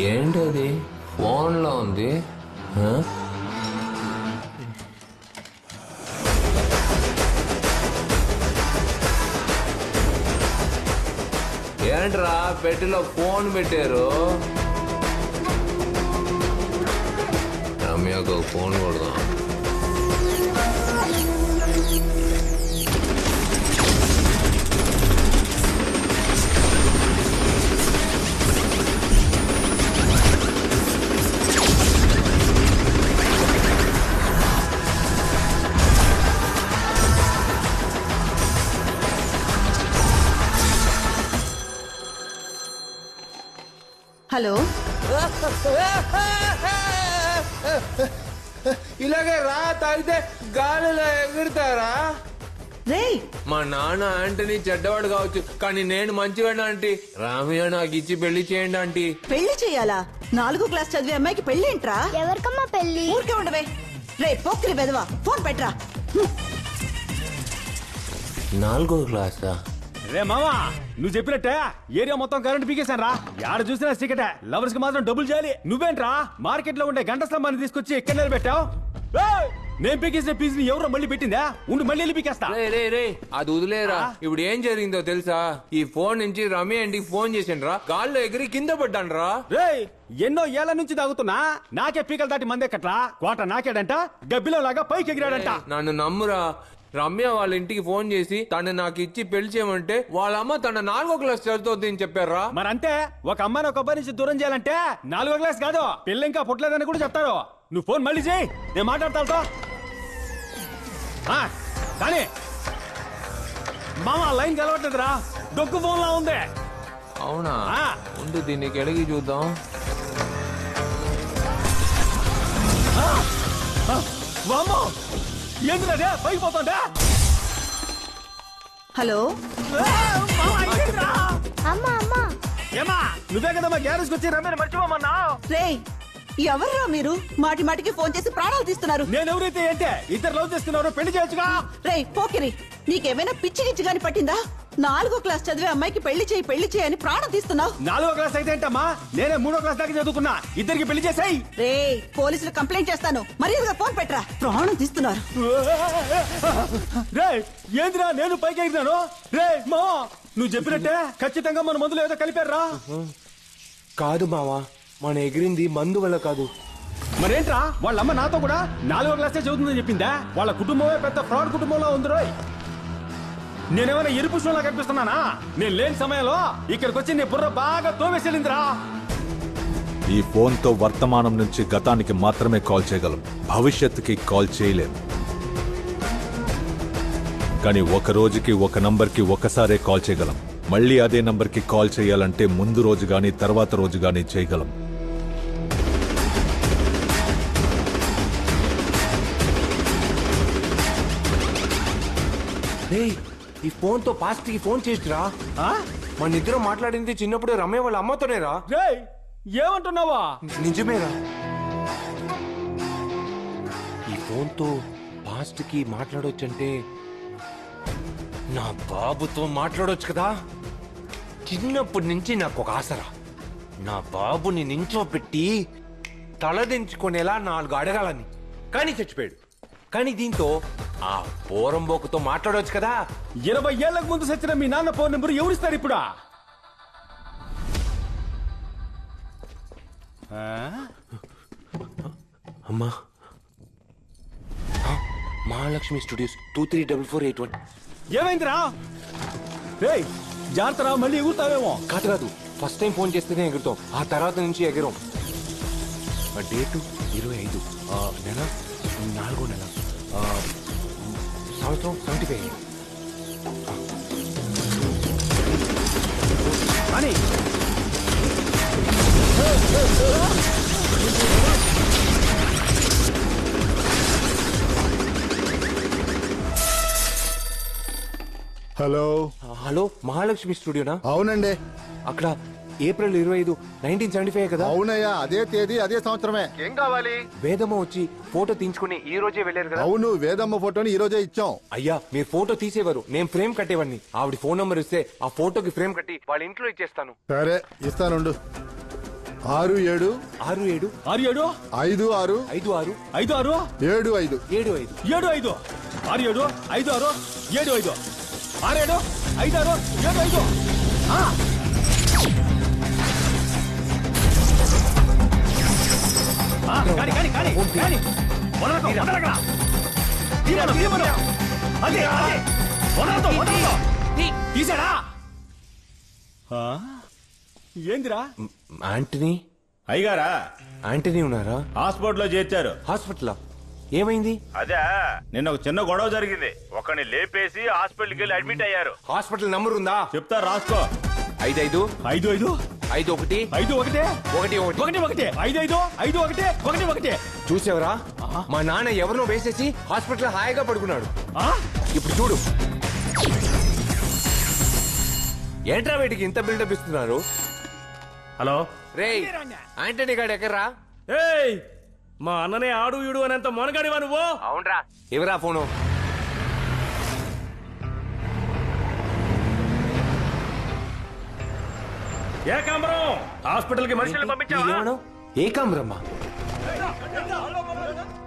ఏంటది ఫోన్లో ఉంది? ఏంట్రా పెట్టిలో ఫోన్ పెట్టారు? రమ్యకు ఫోన్ కొడదాం. హలో, ఇలాగే రా తాగితే గాలిలో ఎగురుతారా? రేయ్ మా నాన్న ఆంటనీ చెడ్డవాడు కావచ్చు, కానీ నేను మంచివాడు ఆంటీ. రామయ్య నాకు ఇచ్చి పెళ్లి చేయండి ఆంటీ. పెళ్లి చెయ్యాలా? 4వ క్లాస్ చదివే అమ్మాయికి పెళ్లి ఏంట్రా? ఎవరికమ్మా పెళ్లి? ఊరికే ఉండవే. రే పోక్కిరి బెదవా, ఫోన్ పెట్టరా. 4వ క్లాసా? రే మామా, నువ్వు చెప్పినట్టే ఏరియా మొత్తం కరెంట్ పీకేశాను రా. యాడ చూసినా సిగటే. లవర్స్ కి మాత్రం డబ్బులు చేయాలి. నువ్వేంట్రా మార్కెట్ లో ఉండే గంట స్తంభాన్ని తీసుకొచ్చి ఎక్కడ నిలబెట్టావు? నేను పీకేసిన పీస్ ని ఎవరో మళ్ళీ పెట్టిందా? ఉండి మళ్ళీ పీకేస్తా. రే అది వదిలేరా. ఇప్పుడు ఏం జరిగిందో తెలుసా? ఈ ఫోన్ నుంచి రమ్య ఇంటికి ఫోన్ చేసిండ్రా, గాల్లో ఎగిరి కింద పడ్డాన్రా. రే ఎన్నో ఏళ్ల నుంచి తాగుతున్నా, నాకే పీకలు దాటి మందెక్కట్లా. కోట నాకేడంట, గబ్బిలో లాగా పైకి ఎగిరాడంట. నన్ను నమ్మురా. రమ్య వాళ్ళ ఇంటికి ఫోన్ చేసి తను నాకు ఇచ్చి పెళ్లి చేయమంటే వాళ్ళ అమ్మ తన 4వ క్లాస్ చదువుతుంది అని చెప్పారా? మరంతే, ఒక అమ్మాయిని ఒక అబ్బాయి నుంచి దూరం చేయాలంటే 4వ క్లాస్ కాదు, పిల్ల ఇంకా పుట్టలేదని కూడా చెప్తారు. నువ్వు ఫోన్ మళ్ళీ చేయి, నేను మాట్లాడతాతో. కానీ మామ లైన్ కలవట్లేదురా, డొక్కు ఫోన్ లా ఉంది. అవునా? ముందు దీన్ని కెడిగి చూద్దాం. వామ్మో, ఏంటిదే పైకి పోతుందా? హలో, అమ్మా అమ్మా, ఏమా నువ్వే కదమ్మా గ్యారేజ్ వచ్చి రమ్మని మర్చిపోమన్నా. రేయ్ ఎవర్రా మీరు? మాటి మాటికి ఫోన్ చేసి ప్రాణాలు తీస్తున్నారు. నేను ఎవరైతే ఏంటే, ఇద్దరు లవ్ చేస్తున్నారు, పెళ్లి చేయొచ్చుగా. రేయ్ పోకిరి, నీకేమైనా పిచ్చి గిచ్చి గాని పట్టిందా? 4వ క్లాస్ చదివే అమ్మాయికి పెళ్లి చేయి అని ప్రాణం తీస్తున్నావు. 4వ క్లాస్ అయితే ఏంటమ్మా, నేనే 3వ క్లాస్ దాకా చదువుకున్నా. ఇద్దరికి పెళ్లి చేసాయి. రేయ్ పోలీసులు కంప్లైంట్ చేస్తాను, మర్యాదగా ఫోన్ పెట్టరా. ప్రాణం తీస్తున్నారు. రే ఏందిరా నేను పైకి ఎగిరినాను? రే మా నువ్వు చెప్పినట్టే ఖచ్చితంగా మన మందులు ఏదో కలిపారా? కాదు మావా, మన ఎగిరింది మందు వల్ల కాదు. మరేంట్రా వాళ్ళమ్మ నాతో కూడా 4వ క్లాసే చదువుతుందని చెప్పిందా? వాళ్ళ కుటుంబమే పెద్ద ఫ్రాడ్ కుటుంబంలో ఉంది రోయ్. నేనేమైనా ఎరుపు షోలా కనిపిస్తున్నానా? నేను లేని సమయంలో ఇక్కడికి వచ్చి నీ బుర్ర బాగా తోవేసేలిందిరా. ఈ ఫోన్ తో వర్తమానం నుంచి గతానికి మాత్రమే కాల్ చేయగలం, భవిష్యత్తుకి కాల్ చేయలేం. కానీ ఒక రోజుకి ఒక నంబర్కి ఒకసారే కాల్ చేయగలం. మళ్ళీ అదే నంబర్కి కాల్ చేయాలంటే ముందు రోజు గాని తర్వాత రోజు గాని చేయగలం. ఈ ఫోన్ తో పాస్ట్ కి ఫోన్ చేసిరా. మన ఇద్దరు మాట్లాడింది చిన్నప్పుడు రమ్య వాళ్ళ అమ్మతోనేరా. రే ఏమంటున్నావా? నిజమేరా. ఈ ఫోన్ తో పాస్ట్ కి మాట్లాడొచ్చంటే నా బాబుతో మాట్లాడొచ్చు కదా. చిన్నప్పటి నుంచి నాకు ఒక ఆసరా, నా బాబుని నించోపెట్టి తలదించుకునేలా 4 అడగాలని. కానీ చచ్చిపోయాడు. కానీ దీంతో ఆ పోరంబోకుతో మాట్లాడవచ్చు కదా. 20 ఏళ్లకు ముందు సచ్చిన మీ నాన్న ఫోన్ నెంబర్ ఎవరిస్తారు ఇప్పుడు? అమ్మా, మహాలక్ష్మి స్టూడియోస్ 234481. ఏమైందిరా? రేయ్ జాగ్రత్తరా, మళ్ళీ ఎగురుతావేమో. కాదు, ఫస్ట్ టైం ఫోన్ చేస్తేనే ఎగురుతాం, ఆ తర్వాత నుంచి ఎగరం. డేటు 25, నెల 4వ నెల, సంవత్సరం 75. అని హలో మహాలక్ష్మి స్టూడియోనా? అవునండి. అక్కడ ఏప్రిల్ 25, 1975 కదా? అవునయ్యా, అదే తేదీ అదే సంవత్సరమే. ఏం కావాలి? వేదమ్మ వచ్చి ఫోటో తీయించుకుని ఈ రోజే వెళ్ళారు కదా? అవును, వేదమ్మ ఫోటోని ఈ రోజే ఇచ్చాం. అయ్యా మీరు ఫోటో తీసేవారు, నేను ఫ్రేమ్ కట్టేవాడిని. ఆవిడ ఫోన్ నంబర్ ఇస్తే ఆ ఫోటోకి ఫ్రేమ్ కట్టి వాళ్ళ ఇంట్లో ఇచ్చేస్తాను. సరే ఇస్తానుండు. 6 7 6 7 6 7 5 6 5 6 5 6 7 5 7 5 7 5 6 7 5 6 7 5 6 7 5 6 7 5 కానీ కానీ కానీ కానీ వదలకు వదలకరా తీయమను తీయమను అదే అదే వదలతో వదలతో తీసాడా ఏందిరా ఆంటనీ అయ్యగారా ఆంటనీ ఉన్నారా హాస్పిటల్లో చేర్చారు. హాస్పిటల్ ఏమైంది? అదే నిన్న ఒక చిన్న గొడవ జరిగింది. ఒకని లేపేసి హాస్పిటల్కి వెళ్ళి అడ్మిట్ అయ్యారు. హాస్పిటల్ నంబర్ ఉందా? చెప్తా రాసుకో. 5 5 5 5 5 1 5 1 1 1 1 1 5 5 5 1 1 1 చూసావరా? మా నాన్న ఎవరినో వేసేసి హాస్పిటల్ హాయిగా పడుకున్నాడు. ఇప్పుడు చూడు. ఏంట్రా వీటికి ఇంత బిల్డప్ ఇస్తున్నారు? హలో రేయ్ ఆంటనీ గాడు ఎక్కడ్రా? ఏయ్ మా అన్ననే ఆడు ఈడు అనేంత మొనగాడివా నువ్వు? అవునరా. ఎవరా ఫోను? ఏకాంబరం హాస్పిటల్ కి మనుషుల్ని పంపించావా? ఏమన్నావ్? ఏకాంబరమ్మా?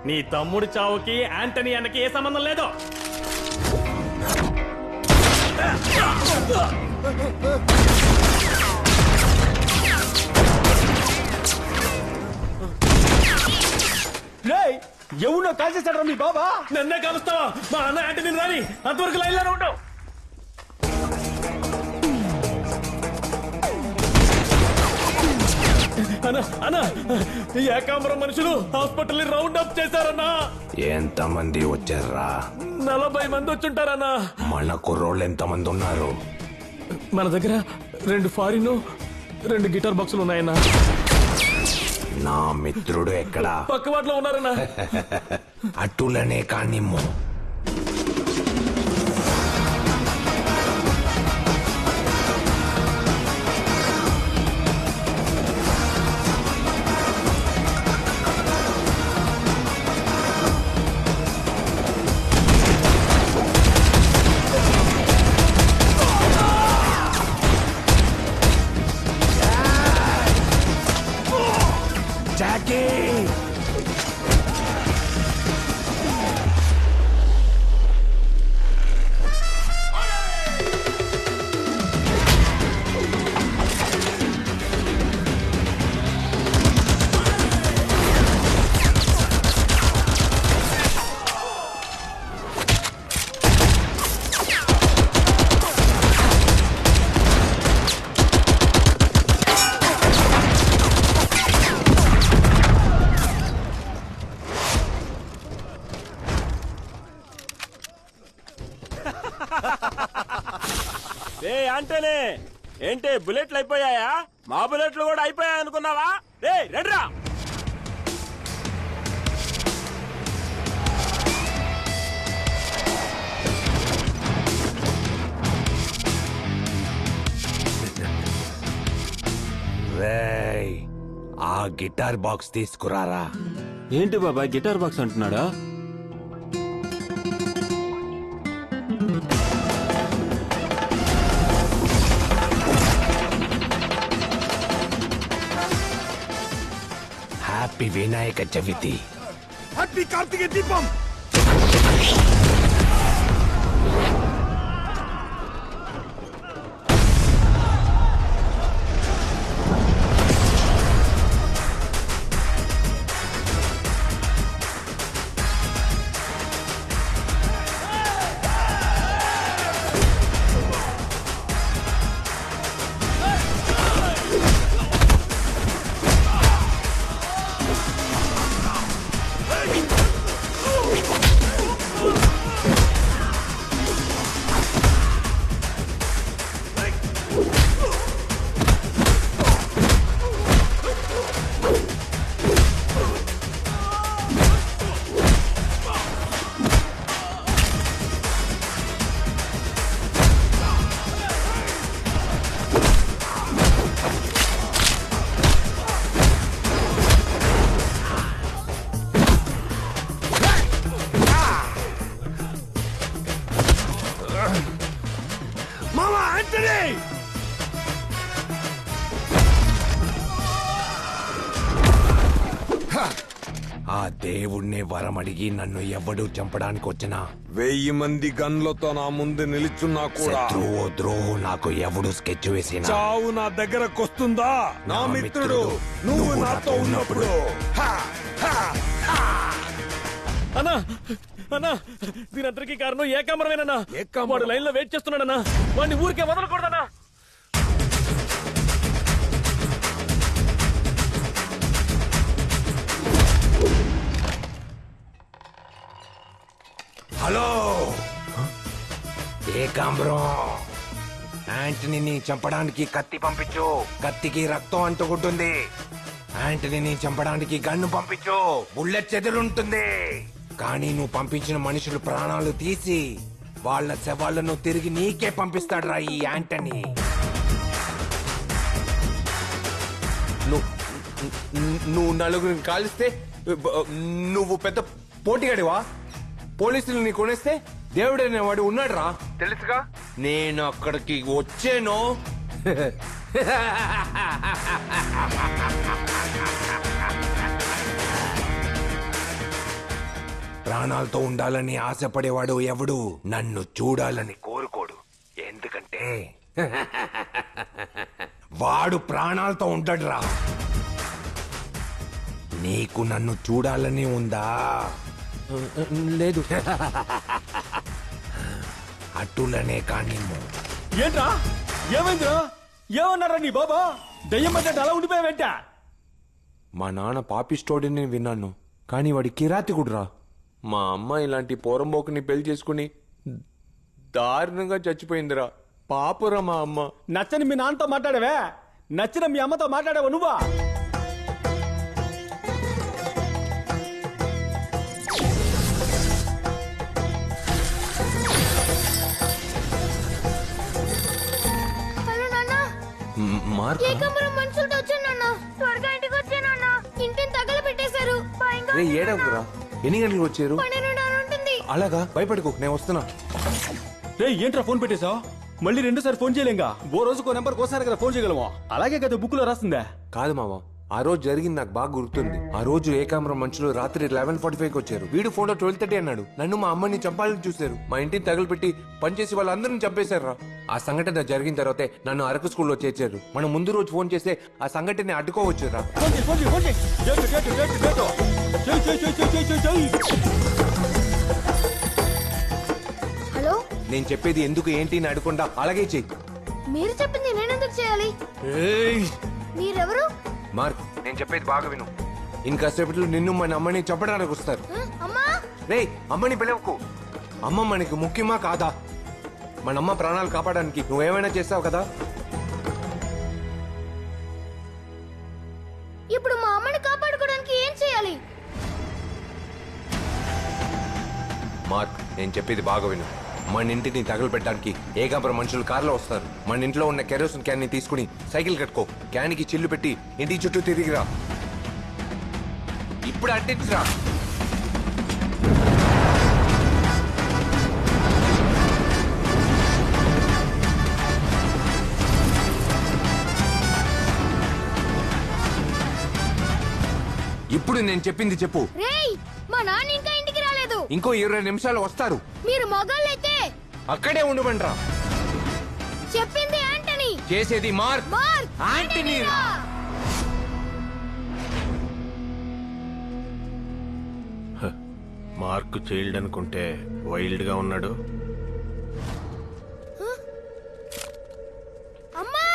నీ తమ్ముడి చావుకి యాంటనీ అన్నకి ఏ సంబంధం లేదు. రేయ్ ఎవడో కాల్ చేస్తాడు మీ బాబా? నన్నే కలుస్తావా? మా అన్న యాంటనీ రాని అంతవరకు లైన్ లోనే ఉంటావు. అన్న అన్న ఏకాంబరం మనుషులు హాస్పిటల్ రౌండ్ అప్ చేశారన్నా. ఎంతమంది వచ్చారా? 40 మంది వచ్చుంటారన్నా. మన కుర్రోళ్ళు ఎంతమంది ఉన్నారు? మన దగ్గర 2 ఫారిన్ 2 గిటార్ బాక్సులు ఉన్నాయన్నా. నా మిత్రుడు ఎక్కడా? పక్కవాట్లో ఉన్నారన్నా. అటులనే కానిమ్ము. అంటేనే ఏంటి బుల్లెట్లు అయిపోయాయా? మా బుల్లెట్లు కూడా అయిపోయాయి అనుకున్నావా? రే రండిరా. రేయ్ ఆ గిటార్ బాక్స్ తీసుకురారా. ఏంటి బాబాయ్ గిటార్ బాక్స్ అంటున్నాడా? హ్యాపీ వినాయక చవితి. హ్యాపీ కార్తిక దీపం. ఆ దేవుణ్ణి వరం అడిగి నన్ను ఎవడు చంపడానికి వచ్చినా 1000 మంది గన్లతో నా ముందు నిలుచున్నా కూడా శత్రువో ద్రోహు నాకు ఎవడు స్కెచ్ వేసినా చావు నా దగ్గరకొస్తుందా నా మిత్రుడు నువ్వు నాతో ఉన్నప్పుడు హా, హా, హా. అన్నా అన్నా దీనంతటికీ కారణం ఏకాంబరమేనన్నా. ఏకాంబరం? వాడు లైన్ లో వెయిట్ చేస్తున్నాడన్నా. వాడిని ఊరికే వదలకూడదన్నా. హలో ఏకాంబరం, యాంటనీని చంపడానికి కత్తి పంపించు. కత్తికి రక్తం అంటుకుంటుంది. యాంటనీని చంపడానికి గన్ను పంపించు. బుల్లెట్ చెదురుంటుంది. కానీ నువ్వు పంపించిన మనుషులు ప్రాణాలు తీసి వాళ్ళ శవాలను తిరిగి నీకే పంపిస్తాడురా ఈ యాంటనీ. నువ్వు నలుగురిని కాలిస్తే నువ్వు పెద్ద పోటీగాడివా? పోలీసులు నీ కొనేస్తే దేవుడనే వాడు ఉన్నాడు రా, తెలుసుగా. నేను అక్కడికి వచ్చాను. ప్రాణాలతో ఉండాలని ఆశపడేవాడు ఎవడు నన్ను చూడాలని కోరుకోడు. ఎందుకంటే వాడు ప్రాణాలతో ఉంటాడు రా. నీకు నన్ను చూడాలని ఉందా? లేదు. అటులనే కానీ ఏంట్రా ఏమైందిరా? ఏమన్నారా నీ బాబా? దయ్యం పడ్డట్టు అలా ఉండిపోయావేంట? మా నాన్న పాపిస్టోడిని విన్నాను, కానీ వాడి కిరాతికుడురా. మా అమ్మ ఇలాంటి పోరంబోకుని పెళ్లి చేసుకుని దారుణంగా చచ్చిపోయిందిరా. పాపురా మా అమ్మ. నచ్చని మీ నాన్నతో మాట్లాడావే, నచ్చిన మీ అమ్మతో మాట్లాడావా నువ్వా? హలో నాన్న, మార్క్ ఏకాంబరం మనుషులతో వచ్చాను నాన్న. త్వరగా ఇంటికి వచ్చే నాన్న. ఇంటిని తగల పెట్టేశారు. భయంగా రే ఉంది నాన్న. ఏడవకురా. ఎన్ని గంటలకు వచ్చారు? 12:30 ఉంటుంది. అలాగా, భయపడకు, నేను వస్తున్నా. రే ఏంట్రా ఫోన్ పెట్టేశావు? మళ్ళీ 2 సార్లు ఫోన్ చేయలేంగా? ఓ రోజుకో నెంబర్ కోసారి కదా ఫోన్ చేయగలమా? అలాగే కదా బుక్ లో రాస్తుందా? కాదు మావా, ఆ రోజు జరిగింది నాకు బాగా గుర్తుంది. ఆ రోజు ఏకాంబరం మనుషులు రాత్రి 11:45కి వచ్చారు. వీడు ఫోన్లో 12:30 అన్నాడు. నన్ను మా అమ్మని చంపాలని చూశారు. మా ఇంటిని తగులుపెట్టి పనిచేసి వాళ్ళందరిని చంపేశారు. ఆ సంఘటన జరిగిన తర్వాతే నన్ను అరకు స్కూల్లో చేర్చారు. మనం ముందు రోజు ఫోన్ చేస్తే ఆ సంఘటన అడ్డుకోవచ్చురా. ఫోన్ చేయి, ఫోన్ చేయి, ఫోన్ చేయి. చేయి, చేయి, చేయి, చేయి, చేయి. చేయి, చేయి, చేయి, చేయి, చేయి, చేయి. హలో, నేను చెప్పేది ఎందుకు ఏంటి అని అడగకుండా అలాగే చెయ్యి. మీరు చెప్పింది నేనెందుకు చేయాలి? మీరెవరు? మార్క్, నేను చెప్పేది బాగా విను. ఇంకాసేపట్లో నిన్ను మన అమ్మని చంపడానికి వస్తారు. అమ్మా, రే, అమ్మని పిలవకు. అమ్మ మనకి ముఖ్యమా కాదా? మన అమ్మ ప్రాణాలు కాపాడడానికి నువ్వేమైనా చేస్తావు కదా. ఇప్పుడు మా అమ్మని కాపాడుకోవడానికి ఏం చేయాలి? మార్క్, నేను చెప్పేది బాగా విను. మన ఇంటిని తగలబెట్టడానికి ఏకాంబరం మనుషులు కారులో వస్తారు. మన ఇంట్లో ఉన్న కెరోసిన్ క్యాన్ ని తీసుకుని సైకిల్ కట్టుకో. క్యాన్ కి చిల్లు పెట్టి ఇంటి చుట్టూ తిరిగిరా. ఇప్పుడు అట్టించురా. ఇప్పుడు నేను చెప్పింది చెప్పు. రేయ్, మా నాన్న ఇంకా ఇంటికి రాలేదు. ఇంకో 20 నిమిషాలు వస్తారు. మీరు మొగాళ్ళైతే అక్కడే ఉండమండ్రా. చెప్పింది యాంటనీ. చేసేది మార్క్. మార్క్, యాంటనీ. యాంటనీరా. మార్క్ చైల్డ్ అనుకుంటే వైల్డ్ గా ఉన్నాడు. అమ్మా,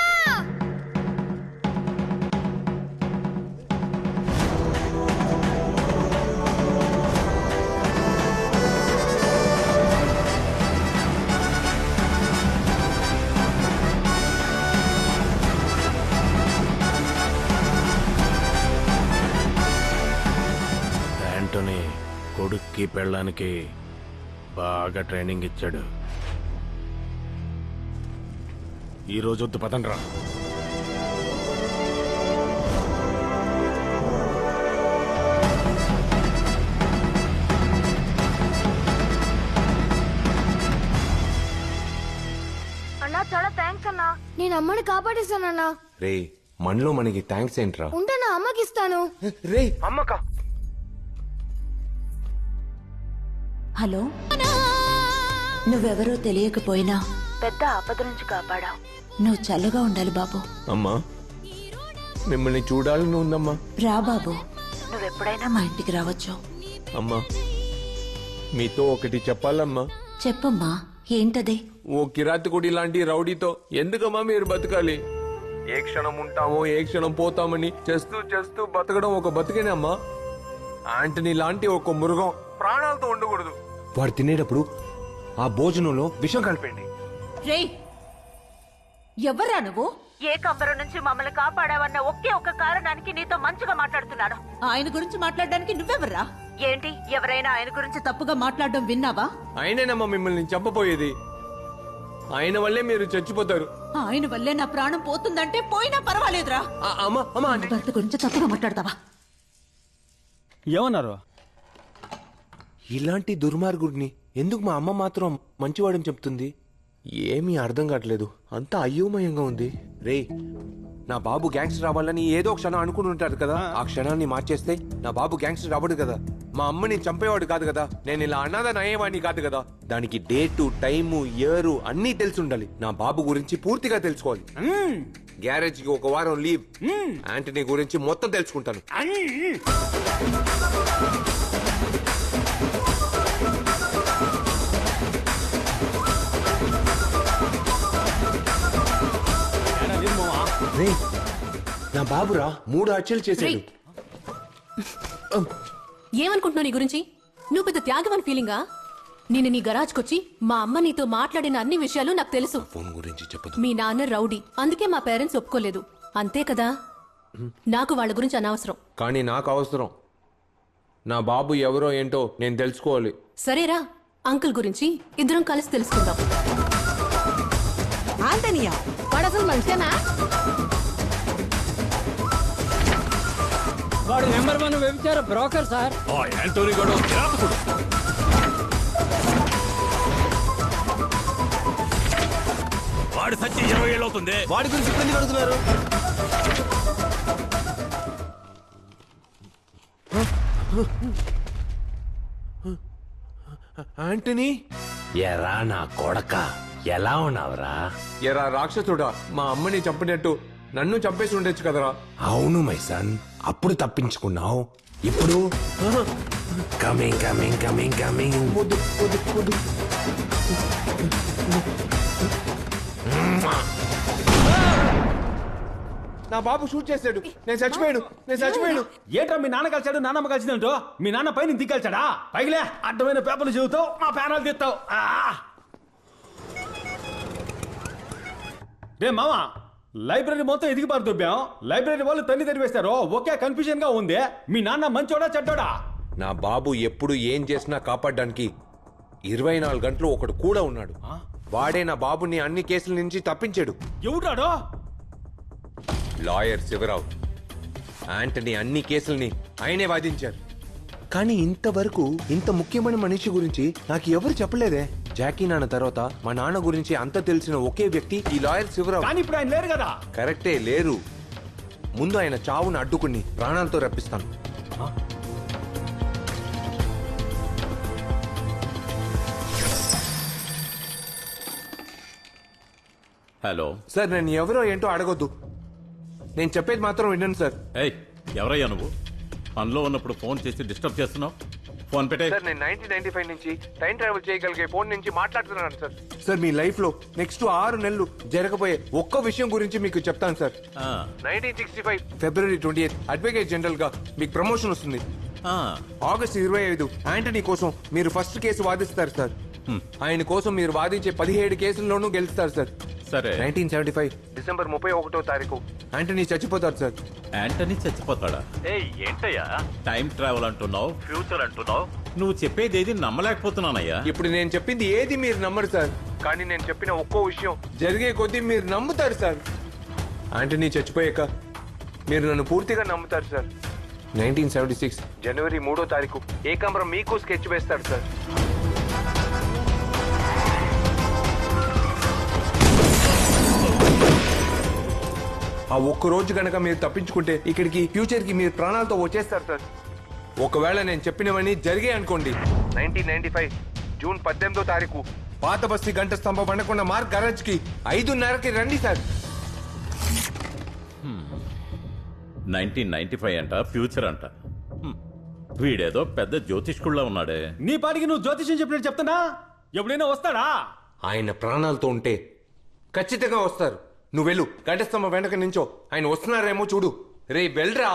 యాంటోనీ కొడుక్కి పెళ్ళానికి బాగా ట్రైనింగ్ ఇచ్చాడు. ఈ రోజు వద్దు, పదండ్రా. అన్నా చాలా థ్యాంక్స్ అన్నా. నేను అమ్మని కాపాడేశానన్నా. రే, మనలో మనకి థ్యాంక్స్ ఏంట్రా? ఉంటే నా అమ్మకి ఇస్తాను. రే, అమ్మకా హలో, నువ్వెవరో తెలియకపోయినా పెద్ద ఆపద నుంచి కాపాడావు. నువ్వు చల్లగా ఉండాలి బాబు. అమ్మా, మిమ్మల్ని చూడాలని ఉందమ్మా. రా బాబు, నువ్వెప్పుడైనా మా ఇంటికి రావచ్చు. అమ్మా, మీతో ఒకటి చెప్పాలమ్మా. చెప్పమ్మా, ఏంటది? ఓ కిరాతకుడి లాంటి రౌడీతో ఎందుకమ్మా మీరు బతకాలి? ఏ క్షణం ఉంటామో ఏ క్షణం పోతామని చేస్తూ చేస్తూ బతకడం ఒక బతికేనమ్మా. ఆంటనీ లాంటి ఒక మృగం ప్రాణాలతో ఉండకూడదు. వాడు తినేటప్పుడు ఆ భోజనంలో విషం కలిపండి. రే, ఎవరా నువ్వు? ఏ కంబరం నుంచి మమ్మల్ని కాపాడావన్న ఒకే ఒక్క కారణానికి నీతో మంచిగా మాట్లాడుతున్నాను. ఆయన గురించి మాట్లాడడానికి నువ్వెవర్రా? ఏంటి, ఎవరైనా ఆయన గురించి తప్పుగా మాట్లాడడం విన్నావా? ఆయనేనమ్మా మిమ్మల్ని చంపపోయేది. ఆయన వల్లే మీరు చచ్చిపోతారు. ఆయన వల్లే నా ప్రాణం పోతుందంటే పోయినా పర్వాలేదురా. భర్త గురించి తప్పుగా మాట్లాడతావా? ఏమన్నారు? ఇలాంటి దుర్మార్గుడిని ఎందుకు మా అమ్మ మాత్రం మంచివాడని చెప్తుంది? ఏమీ అర్థం కావట్లేదు. అంతా అయోమయంగా ఉంది. రే, నా బాబు గ్యాంగ్స్టర్ అవ్వాలని ఏదో క్షణం అనుకుని ఉంటారు కదా. ఆ క్షణాన్ని మార్చేస్తే నా బాబు గ్యాంగ్స్టర్ అవ్వడు కదా. మా అమ్మని చంపేవాడు కాదు కదా. నేను ఇలా అన్నదాన్ని అయ్యేవాడిని కాదు కదా. దానికి డేటు, టైము, ఇయర్ అన్నీ తెలిసి ఉండాలి. నా బాబు గురించి పూర్తిగా తెలుసుకోవాలి. గ్యారేజ్ కి ఒక వారం లీవ్. ఆంటనీ గురించి మొత్తం తెలుసుకుంటాను. రే, నా బాబురా 3 హత్యలు చేశాడు. ఏమనుకుంటున్నావు నీ గురించి? నువ్వు పెద్ద త్యాగమని ఫీలింగా? నేను నీ గరాజ్కొచ్చి మా అమ్మ నీతో మాట్లాడిన అన్ని విషయాలు నాకు తెలుసు. ఫోన్ గురించి చెప్పదు. మీ నాన్న రౌడీ, అందుకే మా పేరెంట్స్ ఒప్పుకోలేదు. అంతే కదా? నాకు వాళ్ళ గురించి అనవసరం. కానీ నాకు అవసరం. నా బాబు ఎవరో ఏంటో నేను తెలుసుకోవాలి. సరేరా, అంకుల్ గురించి ఇద్దరం కలిసి తెలుసుకుందాం. ఆంటనియా వాడు అసలు మనిషేనా? వాడు నెంబర్ 1 వ్యభిచార బ్రోకర్ సార్. యాంటోనీ గడు కిరాతకుడు. వాడు సచ్చి 20 ఏళ్ళు అవుతుంది. వాడి గురించి ఇప్పుడు ఎందుకు అడుగుతున్నారు? ఆంటనీ, ఎరా నా కొడక, ఎలా ఉన్నావురా? ఎరా రాక్షసుడా, మా అమ్మని చంపినట్టు నన్ను చంపేసి ఉండొచ్చు కదరా. అవును మైసన్, అప్పుడు తప్పించుకున్నావు. ఇప్పుడు కమింగ్ కమింగ్ కమింగ్ కమింగ్. నా బాబు షూట్ చేశాడు. నేను చచ్చిపోయాడు. ఏంట్రా మీ నాన్న కలిసాడు, నాన్నమ్మ కలిసిందంటో? మీ నాన్న పైన దిక్కాల్చాడా? పైకిలే, అడ్డమైన పేపర్లు చదువుతావు, మా ప్యానాలు తీస్తావు. రే మామా, లైబ్రరీ మొత్తం ఎదిగి పారు దొబ్బాం. లైబ్రరీ వాళ్ళు తన్ని తెరివేస్తారు. ఒకే కన్ఫ్యూజన్ గా ఉంది. మీ నాన్న మంచోడా చెడ్డోడా? నా బాబు ఎప్పుడు ఏం చేసినా కాపాడడానికి 24 గంటలు ఒకడు కూడా ఉన్నాడు. వాడే నా బాబుని అన్ని కేసుల నుంచి తప్పించాడు. ఎవడాడో? లాయర్ శివరావు. ఆంటనీ అన్ని కేసుల్ని ఆయనే వాదించారు. కానీ ఇంతవరకు ఇంత ముఖ్యమైన మనిషి గురించి నాకు ఎవరు చెప్పలేదే. జాకీ నాన్న తర్వాత మా నాన్న గురించి అంత తెలిసిన ఒకే వ్యక్తి ఈ లాయర్ శివరావు. కానీ ఇప్పుడు ఆయన లేరు కదా. కరెక్టే, లేరు. ముందు ఆయన చావును అడ్డుకుని ప్రాణాలతో రప్పిస్తాను. హలో సార్, నేను ఎవరో ఏంటో అడగొద్దు. నేను చెప్పేది మాత్రం వినండి సార్. ఏయ్, ఎవరయ్యా నువ్వు? పనిలో ఉన్నప్పుడు ఫోన్ చేసి డిస్టర్బ్ చేస్తున్నావు. ఫోన్ పెట్టే. సార్, నేను 1995 నుంచి టైం ట్రావెల్ చేయగలిగే ఫోన్ నుంచి మాట్లాడుతున్నాను సార్. సార్, మీ లైఫ్ లో నెక్స్ట్ 6 నెలలు జరగబోయే ఒక్క విషయం గురించి మీకు చెప్తాను సార్. 1965 ఫిబ్రవరి 28 అడ్వకేట్ జనరల్ గా మీకు ప్రమోషన్ వస్తుంది. ఆగస్ట్ 25 ఆంటనీ కోసం మీరు ఫస్ట్ కేసు వాదిస్తారు సార్. ఆయన కోసం మీరు వాదించే 17 కేసుల్లోనూ గెలుస్తారు సార్. సరే. 1975 డిసెంబర్ 31వ తారీఖు ఆంటనీ చచ్చిపోతారు సార్. యాంటనీ చచ్చిపోతాడా? ఏంటయ్యా టైం ట్రావెల్ అంటున్నావు, ఫ్యూచర్ అంటున్నావు. నువ్వు చెప్పేది ఏది నమ్మలేకపోతున్నానయ్యా. ఇప్పుడు నేను చెప్పింది ఏది మీరు నమ్మరు సార్. కానీ నేను చెప్పిన ఒక్కో విషయం జరిగే కొద్దీ మీరు నమ్ముతారు సార్. ఆంటనీ చచ్చిపోయాక మీరు నన్ను పూర్తిగా నమ్ముతారు సార్. 1976 జనవరి 3వ తారీఖు ఏకాంబరం మీకు స్కెచ్ వేస్తాడు సార్. ఆ ఒక్క రోజు గనక మీరు తప్పించుకుంటే ఇక్కడికి ఫ్యూచర్ కి మీరు ప్రాణాలతో వచ్చేస్తారు సార్. ఒకవేళ నేను చెప్పినవన్నీ జరిగే అనుకోండి, 1995 జూన్ 18వ తారీఖు పాత బస్తీ గంట స్తంభం వండకొండ మార్క్ గరాజ్ కి 5:30కి రండి సార్. 1995 అంట ఫ్యూచర్ అంట. వీడేదో పెద్ద జ్యోతిష్కుళ్ళ ఉన్నాడే. నీ పాటికి నువ్వు జ్యోతిష్యం చెప్పినట్టు చెప్తున్నా ఎప్పుడైనా వస్తాడా? ఆయన ప్రాణాలతో ఉంటే ఖచ్చితంగా వస్తారు. నువ్వు వెళ్ళు, గంట స్తంభం వెనక నుంచో ఆయన వస్తున్నారేమో చూడు. రే వెళ్ళరా.